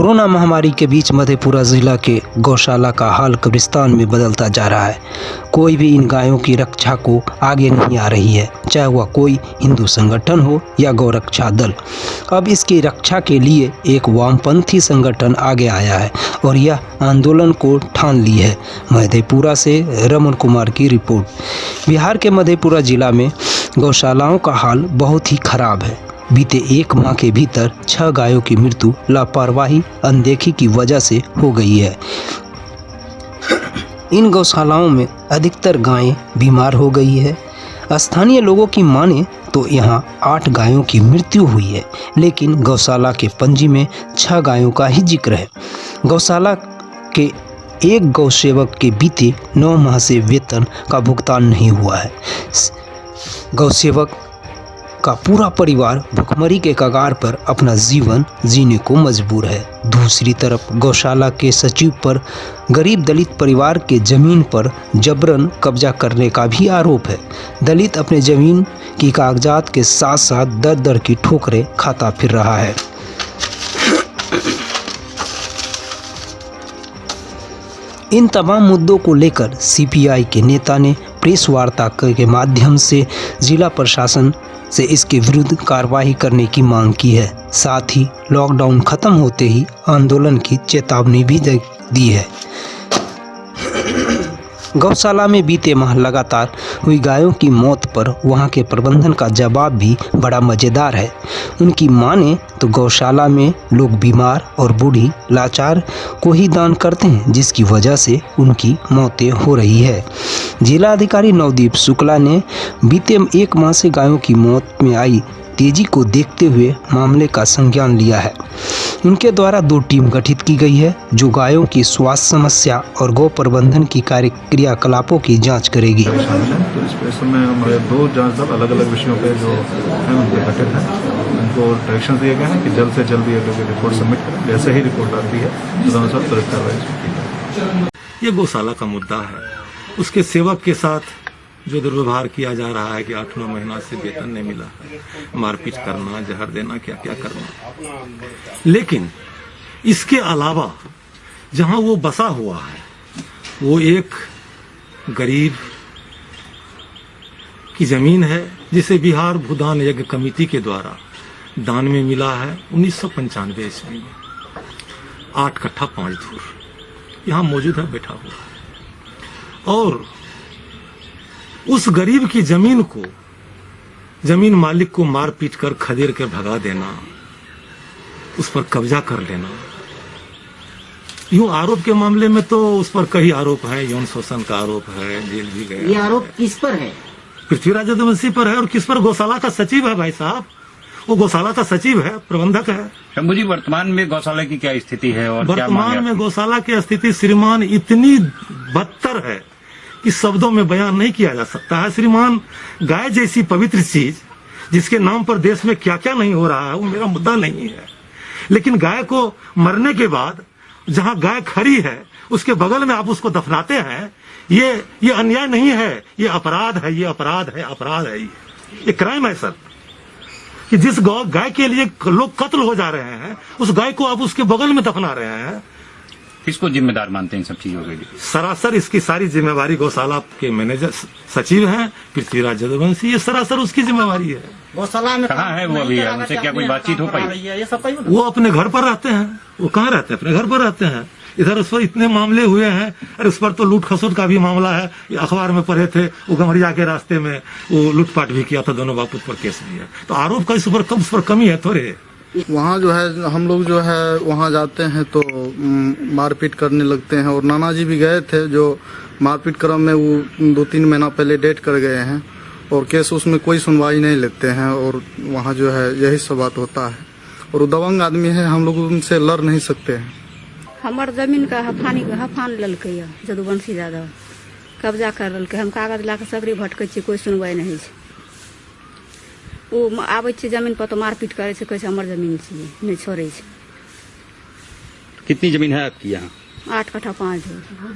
Corona महामारी के बीच मधेपुरा जिला के गौशाला का हाल कब्रिस्तान में बदलता जा रहा है। कोई भी इन गायों की रक्षा को आगे नहीं आ रही है, चाहे वह कोई हिंदू संगठन हो या गौरक्षा दल। अब इसकी रक्षा के लिए एक वामपंथी संगठन आगे आया है और यह आंदोलन को ठान ली है। मधेपुरा से रमन कुमार की रिपोर्ट। बिहार के मधेपुरा जिला में गौशालाओं का हाल बहुत ही खराब है। बीते एक माह के भीतर 6 गायों की मृत्यु लापरवाही अनदेखी की वजह से हो गई है। इन गौशालाओं में अधिकतर गायें बीमार हो गई है। स्थानीय लोगों की माने तो यहाँ 8 गायों की मृत्यु हुई है, लेकिन गौशाला के पंजी में 6 गायों का ही जिक्र है। गौशाला के एक गौसेवक के बीते 9 माह से वेतन का भुगतान नहीं हुआ है। गौसेवक का पूरा परिवार भुखमरी के कगार पर अपना जीवन जीने को मजबूर है। दूसरी तरफ गौशाला के सचिव पर गरीब दलित परिवार के जमीन पर जबरन कब्जा करने का भी आरोप है। दलित अपने जमीन की कागजात के साथ साथ दर दर की ठोकरें खाता फिर रहा है। इन तमाम मुद्दों को लेकर सीपीआई के नेता ने प्रेस वार्ता के माध्यम से जिला प्रशासन से इसके विरुद्ध कार्रवाई करने की मांग की है। साथ ही लॉकडाउन खत्म होते ही आंदोलन की चेतावनी भी दी है। गौशाला में बीते माह लगातार हुई गायों की मौत पर वहां के प्रबंधन का जवाब भी बड़ा मज़ेदार है। उनकी माने तो गौशाला में लोग बीमार और बूढ़ी लाचार को ही दान करते हैं, जिसकी वजह से उनकी मौतें हो रही है। जिला अधिकारी नवदीप शुक्ला ने बीते एक माह से गायों की मौत में आई तेजी को देखते हुए मामले का संज्ञान लिया है। उनके द्वारा 2 टीम गठित की गई है जो गायों की स्वास्थ्य समस्या और गौ प्रबंधन की क्रियाकलापों की जांच करेगी। तो इस प्रेस में हमारे 2 जांच दल अलग अलग विषयों पे जो है उनके गठित हैं। उनको डायरेक्शन दिए गए हैं कि जल्द से जल्द ये लोग रिपोर्ट सबमिट करें। जैसे ही रिपोर्ट आती है तदनुसार त्वरित कार्रवाई। ये गौशाला का मुद्दा है। उसके सेवक के साथ जो दुर्व्यवहार किया जा रहा है कि 8-9 महीना से वेतन नहीं मिला है, मारपीट करना, जहर देना, क्या क्या करना। लेकिन इसके अलावा जहां वो बसा हुआ है वो एक गरीब की जमीन है जिसे बिहार भूदान यज्ञ कमेटी के द्वारा दान में मिला है 1995 ईस्वी में। 8 कट्ठा 5 धूर यहाँ मौजूद है, बैठा हुआ है। और उस गरीब की जमीन को जमीन मालिक को मार पीट कर खदेड़ कर भगा देना, उस पर कब्जा कर लेना। यूं आरोप के मामले में तो उस पर कई आरोप है। यौन शोषण का आरोप है, जेल भी गए। ये आरोप किस पर है? पृथ्वीराज यदुवंशी पर है। और किस पर? गौशाला का सचिव है भाई साहब। वो गौशाला का सचिव है, प्रबंधक है। शंभू जी, वर्तमान में गौशाला की क्या स्थिति है और वर्तमान में गौशाला की स्थिति श्रीमान इतनी बदतर है कि शब्दों में बयान नहीं किया जा सकता है। श्रीमान, गाय जैसी पवित्र चीज जिसके नाम पर देश में क्या क्या नहीं हो रहा है वो मेरा मुद्दा नहीं है। लेकिन गाय को मरने के बाद जहां गाय खड़ी है उसके बगल में आप उसको दफनाते हैं, ये अन्याय नहीं है, ये अपराध है, ये अपराध है, अपराध है। ये क्राइम है सर कि जिस गाय के लिए लोग कत्ल हो जा रहे हैं उस गाय को आप उसके बगल में दफना रहे हैं। किसको जिम्मेदार मानते हैं इन सब चीजों के लिए? सरासर इसकी सारी जिम्मेवारी गौशाला के मैनेजर सचिव हैं पृथ्वीराज यदुवंशी। ये सरासर उसकी जिम्मेवारी है। गौशाला में कहाँ है वो अभी? उनसे क्या कोई बातचीत हो पाई? वो अपने घर पर रहते हैं। वो कहाँ रहते हैं? अपने घर पर रहते हैं। इधर उस पर इतने मामले हुए हैं। अरे उस पर तो लूट खसोट का भी मामला है। अखबार में पढ़े थे, वो गमरिया के रास्ते में वो लूटपाट भी किया था। दोनों बापूत पर केस भी है। तो आरोप का इस पर कमी है थोड़े। वहाँ जो है हम लोग जो है वहाँ जाते हैं तो मारपीट करने लगते हैं। और नाना जी भी गए थे जो मारपीट क्रम में वो 2-3 महीना पहले डेट कर गए हैं और केस उसमें कोई सुनवाई नहीं लेते हैं। और वहाँ जो है यही सब बात होता है। और वो दबंग आदमी है, हम लोग उनसे लड़ नहीं सकते हैं। हमार जमीन का हफान ललकै यदुवंशी यादव कब्जा कर ललकै। हम कागज ला के सगरी भटकै छी, कोई सुनवाई नहीं छै। वो आबै छै जमीन पर तो मारपीट करे छै, कहै छै हमर जमीन छियै, नहीं छोड़े छै। कितनी जमीन है आपकी यहाँ? 8 कट्ठा 5 धूर।